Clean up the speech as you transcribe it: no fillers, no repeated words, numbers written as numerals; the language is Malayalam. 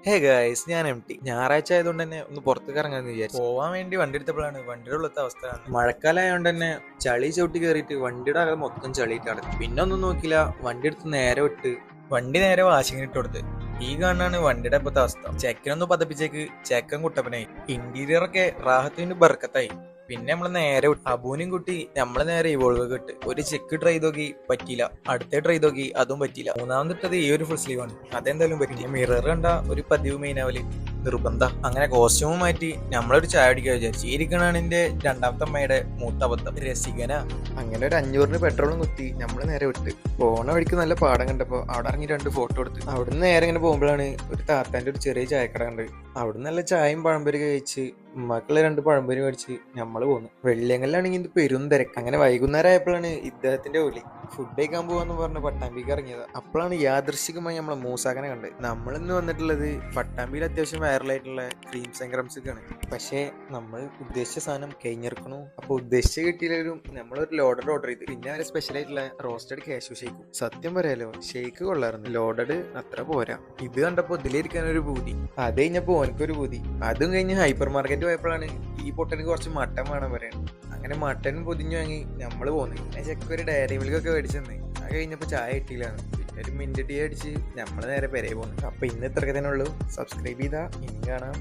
ഹേ ഗൈസ്, ഞാൻ MT. ഞായറാഴ്ച ആയതുകൊണ്ട് തന്നെ ഒന്ന് പുറത്തേക്ക് ഇറങ്ങാന്ന് വിചാരിച്ചു. പോവാൻ വേണ്ടി വണ്ടി എടുത്തപ്പോഴാണ് വണ്ടിയുടെ ഉള്ളത്തെ അവസ്ഥ. മഴക്കാലമായതുകൊണ്ട് തന്നെ ചളി ചവിട്ടി കയറിയിട്ട് വണ്ടിയുടെ അകം മൊത്തം ചളിയിട്ട് കിടക്കും. പിന്നെ ഒന്നും നോക്കില്ല, വണ്ടി എടുത്ത് നേരെ വിട്ട് വണ്ടി നേരെ വാഷിങ്ങിന് ഇട്ട് കൊടുത്ത്. ഈ കാണാണ് വണ്ടിയുടെ ഇപ്പോഴത്തെ അവസ്ഥ. ചെക്കനൊന്ന് പതപ്പിച്ചേക്ക് ചെക്കൻ കുട്ടപ്പനായി. ഇന്റീരിയർ ഒക്കെ റാഹത്തിന് ബർക്കത്തായി. പിന്നെ നമ്മള് നേരെ അബൂനും കുട്ടി നമ്മള് നേരെ ഇവോൾവ് കിട്ട്. ഒരു ചെക്ക് ട്രൈ നോക്കി പറ്റിയില്ല, അടുത്ത ട്രൈ നോക്കി അതും പറ്റിയില്ല. മൂന്നാമത് ഇട്ടത് ഈ ഒരു ഫുൾ സ്ലീവ് ആണ്, അതെന്തായാലും പറ്റില്ല. മിറർ കണ്ട ഒരു പതിവ് മെയിനാവല് നിർബന്ധ. അങ്ങനെ കോസ്റ്റ്യൂം മാറ്റി നമ്മളൊരു ചായ അടിക്കാൻ വിചാരിച്ചു. ഇരിക്കണാണ് എന്റെ രണ്ടാമത്തെ അമ്മയുടെ മൂത്ത അബദ്ധം. രസികന അങ്ങനെ ഒരു 500 പെട്രോളും കുത്തി നമ്മള് നേരെ വിട്ട്. പോണ വഴിക്ക് നല്ല പാടം കണ്ടപ്പോ അവിടെ ഇറങ്ങി 2 ഫോട്ടോ എടുത്ത്. അവിടുന്ന് നേരെ ഇങ്ങനെ പോകുമ്പോഴാണ് ഒരു താത്താന്റെ ഒരു ചെറിയ ചായക്കട ഉണ്ട്. അവിടുന്ന് നല്ല ചായയും പഴംപൊരി കഴിച്ച് ഉമ്മാക്കുള്ള 2 പഴംപൊരി മേടിച്ച് നമ്മള് പോന്നു. വെള്ളിയങ്കലിലാണെങ്കിൽ ഇത് പെരും തിരക്ക്. അങ്ങനെ വൈകുന്നേരം ആയപ്പോഴാണ് ഇദ്ദേഹത്തിന്റെ ജോലി. ഫുഡ് കഴിക്കാൻ പോവാന്ന് പറഞ്ഞ് പട്ടാമ്പിക്ക് ഇറങ്ങിയത്. അപ്പോഴാണ് യാദൃശികമായി നമ്മളെ മൂസാക്കനെ കണ്ടത്. നമ്മളിന്ന് വന്നിട്ടുള്ളത് പട്ടാമ്പിയിൽ അത്യാവശ്യം വൈറലായിട്ടുള്ള ക്രീംസ് ആൻഡ് ക്രംസ് ആണ്. പക്ഷേ നമ്മൾ ഉദ്ദേശിച്ച സാധനം കഴിഞ്ഞിറക്കണു. അപ്പൊ ഉദ്ദേശിച്ച കിട്ടിയില്ലെങ്കിലും നമ്മളൊരു ലോഡഡ് ഓർഡർ ചെയ്ത്. പിന്നെ അവരെ സ്പെഷ്യൽ ആയിട്ടുള്ള റോസ്റ്റഡ് കാഷ്യൂ ഷേക്കും. സത്യം പറയാലോ, ഷേക്ക് കൊള്ളായിരുന്നു. ലോഡഡ് അത്ര പോരാ. ഇത് കണ്ടപ്പോ ഇതിലിരിക്കാൻ ഒരു പൂതി. അത് കഴിഞ്ഞപ്പോ ഓനക്കൊരു പൂതി. അതും കഴിഞ്ഞ് ഹൈപ്പർ മാർക്കറ്റ് പോയപ്പോഴാണ് ഈ പൊട്ടന് കുറച്ച് മട്ടൻ വേണം പറയാൻ. അങ്ങനെ മട്ടൻ പൊതിഞ്ഞു വാങ്ങി നമ്മള് പോന്നു. പിന്നെ ചെക്ക് ഒരു ഡയറി മിൽക്കൊക്കെ മേടിച്ചെന്ന്. അത് കഴിഞ്ഞപ്പോ ചായ കിട്ടിയില്ലാണ്. പിന്നെ ഒരു മിന്റ് ടീ അടിച്ച് നമ്മള് നേരെ പെരേ പോന്നു. അപ്പൊ ഇന്ന് ഇത്രയൊക്കെ തന്നെ ഉള്ളൂ. സബ്സ്ക്രൈബ് ചെയ്താ ഇനി കാണാം.